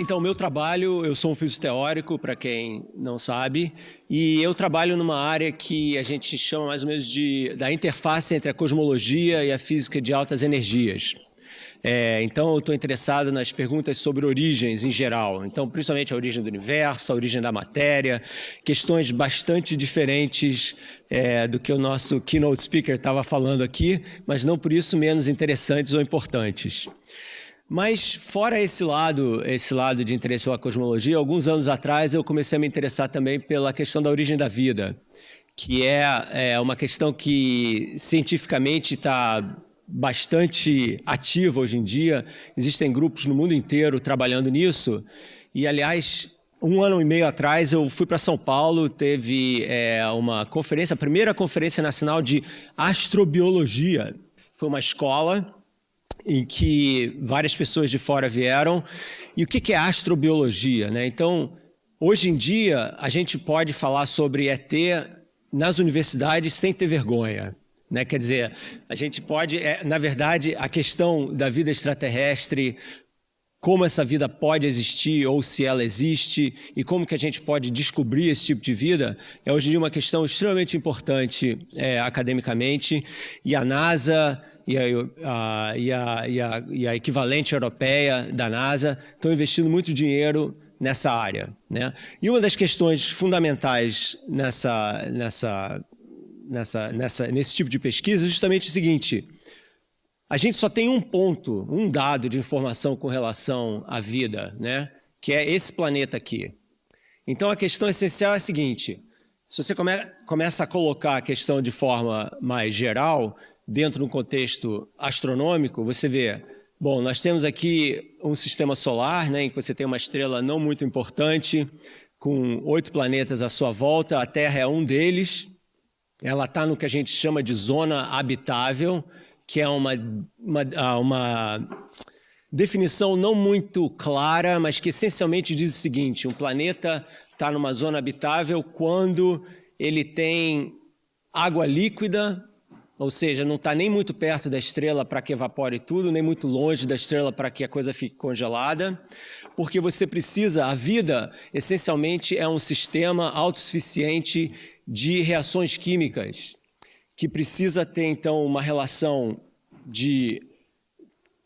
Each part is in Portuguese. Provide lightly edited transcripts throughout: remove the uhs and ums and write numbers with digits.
Então, meu trabalho, eu sou um físico teórico, para quem não sabe, e eu trabalho numa área que a gente chama mais ou menos da interface entre a cosmologia e a física de altas energias. Então, eu estou interessado nas perguntas sobre origens em geral. Então, principalmente a origem do universo, a origem da matéria, questões bastante diferentes do que o nosso keynote speaker estava falando aqui, mas não por isso menos interessantes ou importantes. Mas, fora esse lado de interesse pela cosmologia, alguns anos atrás eu comecei a me interessar também pela questão da origem da vida, que é uma questão que cientificamente está bastante ativa hoje em dia. Existem grupos no mundo inteiro trabalhando nisso. E, aliás, 1 ano e meio atrás eu fui para São Paulo, teve uma conferência, a primeira conferência nacional de astrobiologia. Foi uma escola em que várias pessoas de fora vieram. E o que é astrobiologia, né? Então, hoje em dia, a gente pode falar sobre ET nas universidades sem ter vergonha, né? Quer dizer, a gente pode, na verdade, a questão da vida extraterrestre, como essa vida pode existir ou se ela existe e como que a gente pode descobrir esse tipo de vida, é hoje em dia uma questão extremamente importante academicamente, e a NASA e a equivalente europeia da NASA estão investindo muito dinheiro nessa área, né? E uma das questões fundamentais nesse tipo de pesquisa é justamente o seguinte: a gente só tem um dado de informação com relação à vida, né? Que é esse planeta aqui. Então a questão essencial é a seguinte: se você começa a colocar a questão de forma mais geral, dentro de um contexto astronômico, você vê, bom, nós temos aqui um sistema solar, né, em que você tem uma estrela não muito importante, com 8 planetas à sua volta, a Terra é um deles. Ela está no que a gente chama de zona habitável, que é uma definição não muito clara, mas que essencialmente diz o seguinte: um planeta está numa zona habitável quando ele tem água líquida, ou seja, não está nem muito perto da estrela para que evapore tudo, nem muito longe da estrela para que a coisa fique congelada, porque você precisa, a vida essencialmente é um sistema autossuficiente de reações químicas, que precisa ter então uma relação de...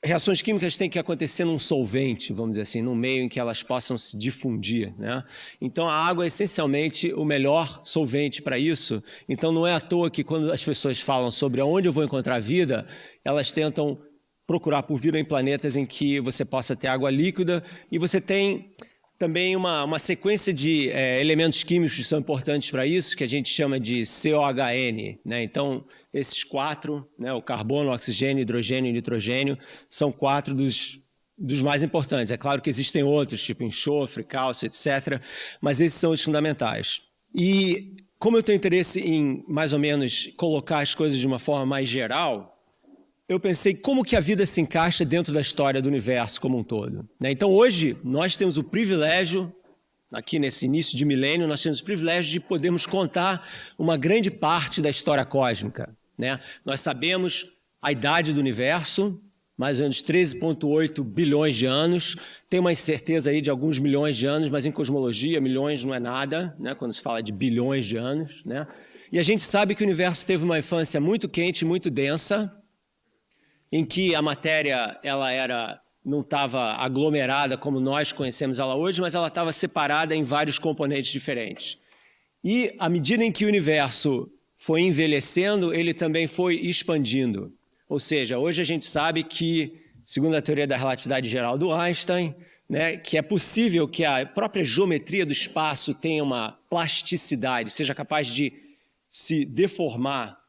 Reações químicas têm que acontecer num solvente, vamos dizer assim, num meio em que elas possam se difundir, né? Então a água é essencialmente o melhor solvente para isso. Então não é à toa que quando as pessoas falam sobre onde eu vou encontrar vida, elas tentam procurar por vida em planetas em que você possa ter água líquida, e você tem também uma sequência de elementos químicos que são importantes para isso, que a gente chama de COHN, né? Então, esses 4, né, o carbono, o oxigênio, hidrogênio e nitrogênio, são 4 dos mais importantes. É claro que existem outros, tipo enxofre, cálcio, etc., mas esses são os fundamentais. E como eu tenho interesse em, mais ou menos, colocar as coisas de uma forma mais geral, eu pensei como que a vida se encaixa dentro da história do universo como um todo, né? Então, hoje, nós temos o privilégio, aqui nesse início de milênio, nós temos o privilégio de podermos contar uma grande parte da história cósmica, né? Nós sabemos a idade do universo, mais ou menos 13,8 bilhões de anos. Tem uma incerteza aí de alguns milhões de anos, mas em cosmologia, milhões não é nada, né, quando se fala de bilhões de anos, né? E a gente sabe que o universo teve uma infância muito quente, muito densa, em que a matéria não estava aglomerada como nós conhecemos ela hoje, mas ela estava separada em vários componentes diferentes. E, à medida em que o universo foi envelhecendo, ele também foi expandindo. Ou seja, hoje a gente sabe que, segundo a teoria da relatividade geral do Einstein, né, que é possível que a própria geometria do espaço tenha uma plasticidade, seja capaz de se deformar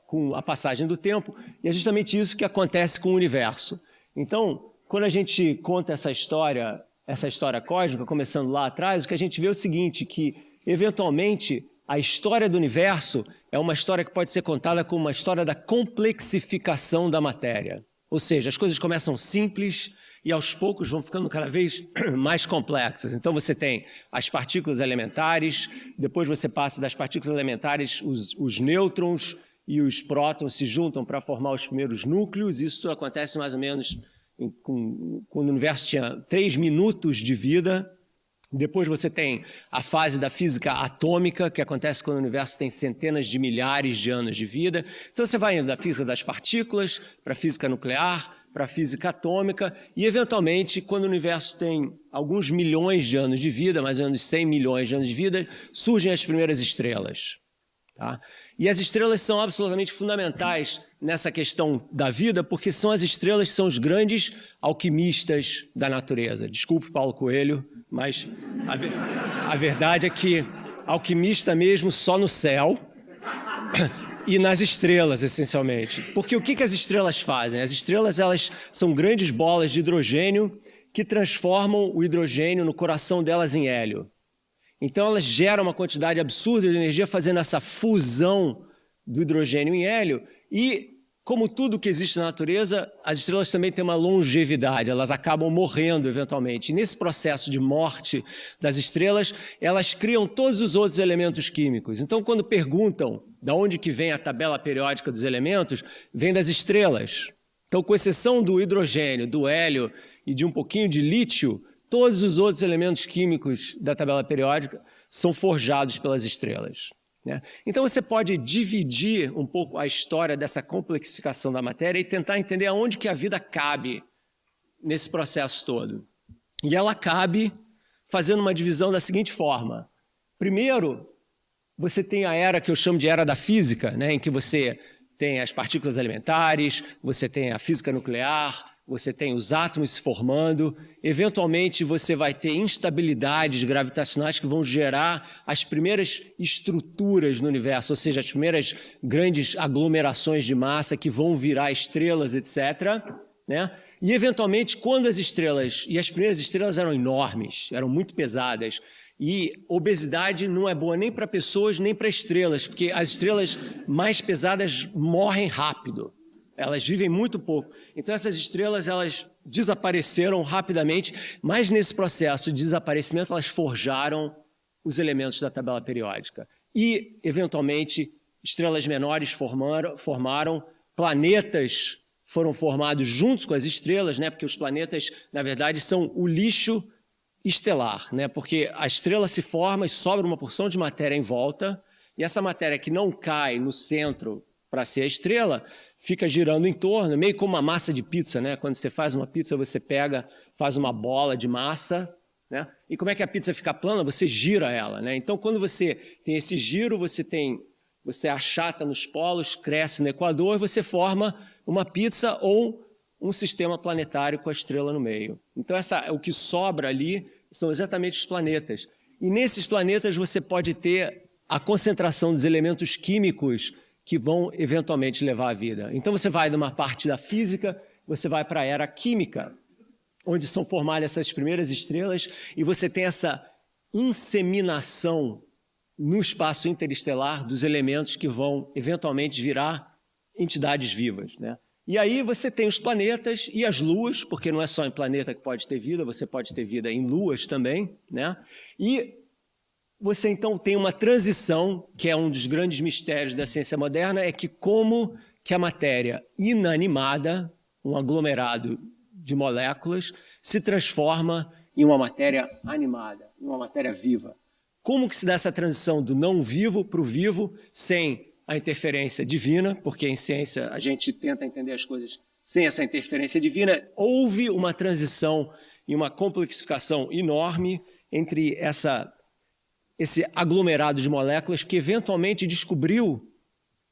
com a passagem do tempo, e é justamente isso que acontece com o universo. Então, quando a gente conta essa história cósmica, começando lá atrás, o que a gente vê é o seguinte, que, eventualmente, a história do universo é uma história que pode ser contada como uma história da complexificação da matéria. Ou seja, as coisas começam simples e, aos poucos, vão ficando cada vez mais complexas. Então, você tem as partículas elementares, depois você passa das partículas elementares, os nêutrons e os prótons se juntam para formar os primeiros núcleos. Isso acontece mais ou menos quando o universo tinha 3 minutos de vida. Depois você tem a fase da física atômica, que acontece quando o universo tem centenas de milhares de anos de vida. Então você vai indo da física das partículas para a física nuclear, para a física atômica, e eventualmente, quando o universo tem alguns milhões de anos de vida, mais ou menos 100 milhões de anos de vida, surgem as primeiras estrelas. Tá? E as estrelas são absolutamente fundamentais nessa questão da vida, porque são as estrelas que são os grandes alquimistas da natureza. Desculpe, Paulo Coelho, mas a verdade é que alquimista mesmo só no céu e nas estrelas, essencialmente. Porque o que as estrelas fazem? As estrelas, elas são grandes bolas de hidrogênio que transformam o hidrogênio no coração delas em hélio. Então, elas geram uma quantidade absurda de energia fazendo essa fusão do hidrogênio em hélio e, como tudo que existe na natureza, as estrelas também têm uma longevidade, elas acabam morrendo eventualmente. E nesse processo de morte das estrelas, elas criam todos os outros elementos químicos. Então, quando perguntam de onde que vem a tabela periódica dos elementos, vem das estrelas. Então, com exceção do hidrogênio, do hélio e de um pouquinho de lítio, todos os outros elementos químicos da tabela periódica são forjados pelas estrelas. Né? Então você pode dividir um pouco a história dessa complexificação da matéria e tentar entender aonde que a vida cabe nesse processo todo. E ela cabe fazendo uma divisão da seguinte forma. Primeiro, você tem a era que eu chamo de era da física, né? Em que você tem as partículas elementares, você tem a física nuclear, você tem os átomos se formando, eventualmente você vai ter instabilidades gravitacionais que vão gerar as primeiras estruturas no universo, ou seja, as primeiras grandes aglomerações de massa que vão virar estrelas, etc. Né? E eventualmente, quando as estrelas, e as primeiras estrelas eram enormes, eram muito pesadas, e obesidade não é boa nem para pessoas nem para estrelas, porque as estrelas mais pesadas morrem rápido. Elas vivem muito pouco. Então, essas estrelas, elas desapareceram rapidamente, mas nesse processo de desaparecimento, elas forjaram os elementos da tabela periódica. E, eventualmente, estrelas menores formaram, planetas foram formados juntos com as estrelas, né? Porque os planetas, na verdade, são o lixo estelar, né? Porque a estrela se forma e sobra uma porção de matéria em volta, e essa matéria que não cai no centro para ser a estrela, fica girando em torno, meio como uma massa de pizza, né? Quando você faz uma pizza, você faz uma bola de massa, né? E como é que a pizza fica plana? Você gira ela, né? Então, quando você tem esse giro, você achata nos polos, cresce no equador, e você forma uma pizza ou um sistema planetário com a estrela no meio. Então, o que sobra ali são exatamente os planetas. E nesses planetas você pode ter a concentração dos elementos químicos que vão eventualmente levar à vida. Então você vai de uma parte da física, você vai para a era química, onde são formadas essas primeiras estrelas, e você tem essa inseminação no espaço interestelar dos elementos que vão eventualmente virar entidades vivas, né? E aí você tem os planetas e as luas, porque não é só em planeta que pode ter vida, você pode ter vida em luas também, né? E você, então, tem uma transição, que é um dos grandes mistérios da ciência moderna, é que como que a matéria inanimada, um aglomerado de moléculas, se transforma em uma matéria animada, em uma matéria viva. Como que se dá essa transição do não vivo para o vivo sem a interferência divina, porque em ciência a gente tenta entender as coisas sem essa interferência divina. Houve uma transição e uma complexificação enorme entre esse aglomerado de moléculas que eventualmente descobriu,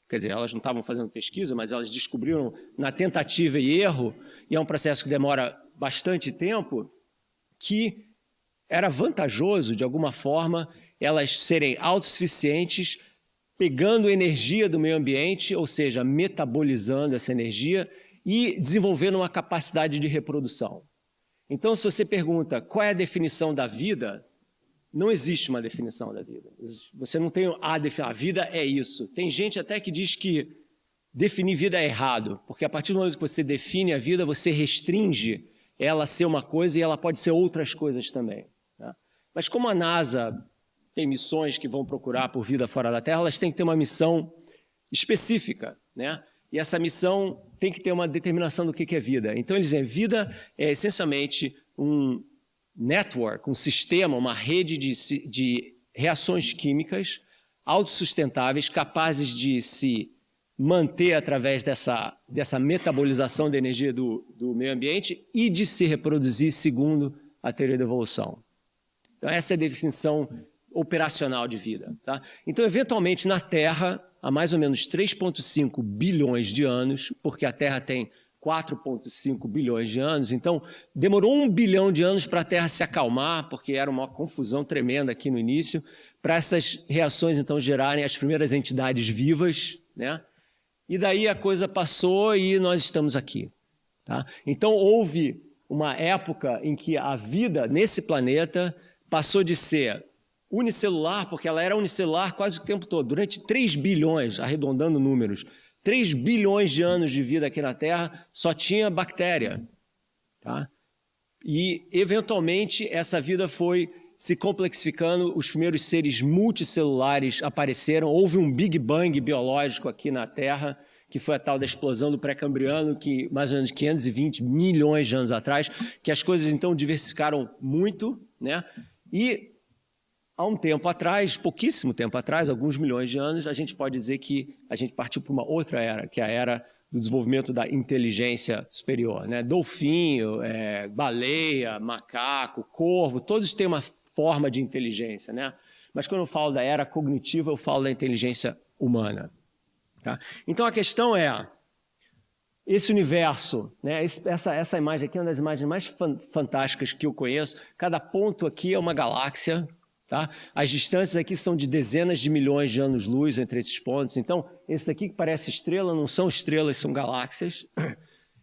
quer dizer, elas não estavam fazendo pesquisa, mas elas descobriram na tentativa e erro, e é um processo que demora bastante tempo, que era vantajoso, de alguma forma, elas serem autossuficientes, pegando energia do meio ambiente, ou seja, metabolizando essa energia e desenvolvendo uma capacidade de reprodução. Então, se você pergunta qual é a definição da vida, não existe uma definição da vida. Você não tem a vida é isso. Tem gente até que diz que definir vida é errado, porque a partir do momento que você define a vida, você restringe ela a ser uma coisa e ela pode ser outras coisas também. Né? Mas como a NASA tem missões que vão procurar por vida fora da Terra, elas têm que ter uma missão específica, né? E essa missão tem que ter uma determinação do que é vida. Então, eles dizem, vida é essencialmente um network, um sistema, uma rede de reações químicas autossustentáveis, capazes de se manter através dessa metabolização da energia do meio ambiente e de se reproduzir segundo a teoria da evolução. Então, essa é a definição operacional de vida. Tá? Então, eventualmente, na Terra, há mais ou menos 3,5 bilhões de anos, porque a Terra tem 4,5 bilhões de anos, então demorou 1 bilhão de anos para a Terra se acalmar, porque era uma confusão tremenda aqui no início, para essas reações, então, gerarem as primeiras entidades vivas, né? E daí a coisa passou e nós estamos aqui. Tá? Então, houve uma época em que a vida nesse planeta passou de ser unicelular, porque ela era unicelular quase o tempo todo, durante 3 bilhões, arredondando números, 3 bilhões de anos de vida aqui na Terra, só tinha bactéria. Tá? E, eventualmente, essa vida foi se complexificando, os primeiros seres multicelulares apareceram, houve um Big Bang biológico aqui na Terra, que foi a tal da explosão do pré-cambriano, que mais ou menos 520 milhões de anos atrás, que as coisas então diversificaram muito, né? E há um tempo atrás, pouquíssimo tempo atrás, alguns milhões de anos, a gente pode dizer que a gente partiu para uma outra era, que é a era do desenvolvimento da inteligência superior, né? Golfinho, baleia, macaco, corvo, todos têm uma forma de inteligência, né? Mas quando eu falo da era cognitiva, eu falo da inteligência humana. Tá? Então a questão é, esse universo, né? Essa imagem aqui é uma das imagens mais fantásticas que eu conheço, cada ponto aqui é uma galáxia, tá? As distâncias aqui são de dezenas de milhões de anos-luz entre esses pontos, então esse daqui que parece estrela não são estrelas, são galáxias,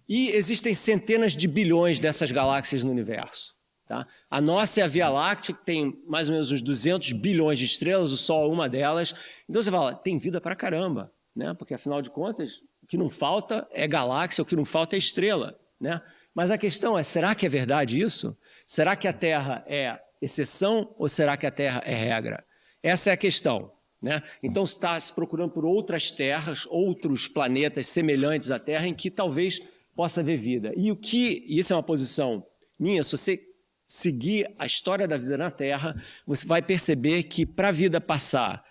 e existem centenas de bilhões dessas galáxias no universo. Tá? A nossa é a Via Láctea, que tem mais ou menos uns 200 bilhões de estrelas, o Sol é uma delas. Então você fala, tem vida pra caramba, né? Porque afinal de contas, o que não falta é galáxia, o que não falta é estrela. Né? Mas a questão é, será que é verdade isso? Será que a Terra é exceção ou será que a Terra é regra? Essa é a questão. Né? Então está se procurando por outras terras, outros planetas semelhantes à Terra em que talvez possa haver vida. E isso é uma posição minha, se você seguir a história da vida na Terra, você vai perceber que para a vida passar,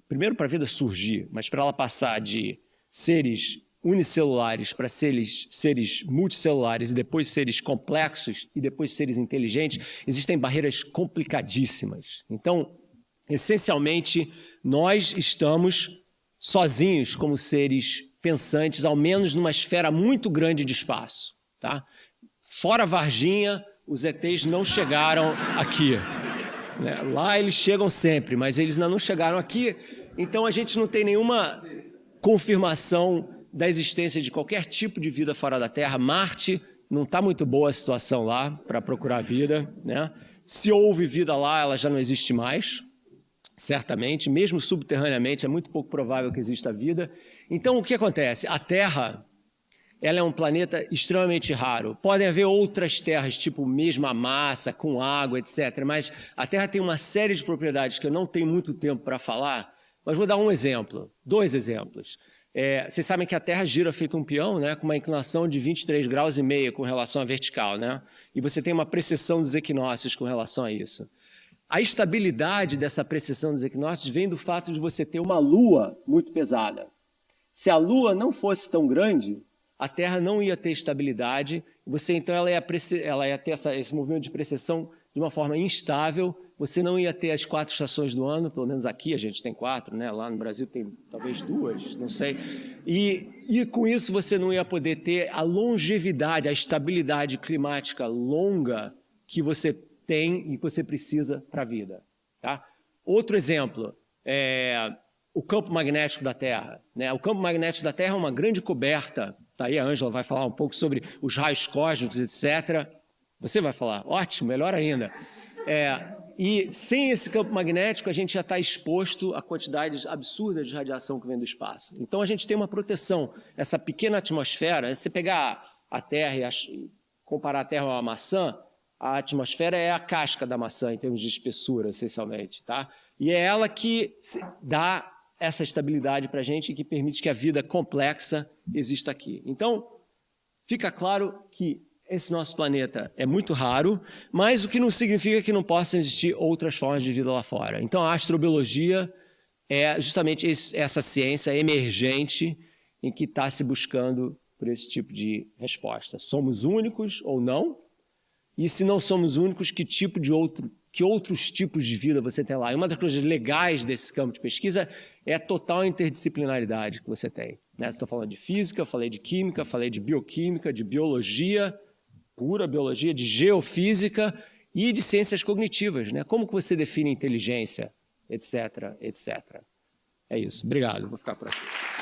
primeiro para a vida surgir, mas para ela passar de seres unicelulares para seres multicelulares e depois seres complexos e depois seres inteligentes, existem barreiras complicadíssimas. Então, essencialmente, nós estamos sozinhos como seres pensantes, ao menos numa esfera muito grande de espaço. Tá? Fora Varginha, os ETs não chegaram aqui. Né? Lá eles chegam sempre, mas eles ainda não chegaram aqui, então a gente não tem nenhuma confirmação da existência de qualquer tipo de vida fora da Terra. Marte não está muito boa a situação lá para procurar vida. Né? Se houve vida lá, ela já não existe mais, certamente, mesmo subterraneamente, é muito pouco provável que exista vida. Então o que acontece? A Terra, ela é um planeta extremamente raro. Podem haver outras terras, tipo mesma massa, com água, etc. Mas a Terra tem uma série de propriedades que eu não tenho muito tempo para falar, mas vou dar um exemplo, 2 exemplos. Vocês sabem que a Terra gira feito um peão, né, com uma inclinação de 23,5 graus com relação à vertical. Né? E você tem uma precessão dos equinócios com relação a isso. A estabilidade dessa precessão dos equinócios vem do fato de você ter uma Lua muito pesada. Se a Lua não fosse tão grande, a Terra não ia ter estabilidade, então ela ia ter esse movimento de precessão de uma forma instável, você não ia ter as 4 estações do ano, pelo menos aqui a gente tem 4, né? Lá no Brasil tem talvez 2, não sei, e com isso você não ia poder ter a longevidade, a estabilidade climática longa que você tem e que você precisa para a vida. Tá? Outro exemplo, o campo magnético da Terra. Né? O campo magnético da Terra é uma grande coberta. Tá aí a Ângela vai falar um pouco sobre os raios cósmicos, etc. Você vai falar, ótimo, melhor ainda. E sem esse campo magnético, a gente já está exposto a quantidades absurdas de radiação que vem do espaço. Então, a gente tem uma proteção. Essa pequena atmosfera, se você pegar a Terra e comparar a Terra a uma maçã, a atmosfera é a casca da maçã, em termos de espessura, essencialmente. Tá? E é ela que dá essa estabilidade para a gente e que permite que a vida complexa exista aqui. Então, fica claro que esse nosso planeta é muito raro, mas o que não significa que não possam existir outras formas de vida lá fora. Então, a astrobiologia é justamente essa ciência emergente em que está se buscando por esse tipo de resposta. Somos únicos ou não? E se não somos únicos, que outros tipos de vida você tem lá? E uma das coisas legais desse campo de pesquisa é a total interdisciplinaridade que você tem. Estou falando de física, falei de química, falei de bioquímica, de biologia, pura biologia, de geofísica e de ciências cognitivas. Como que você define inteligência, etc, etc. É isso. Obrigado. Vou ficar por aqui.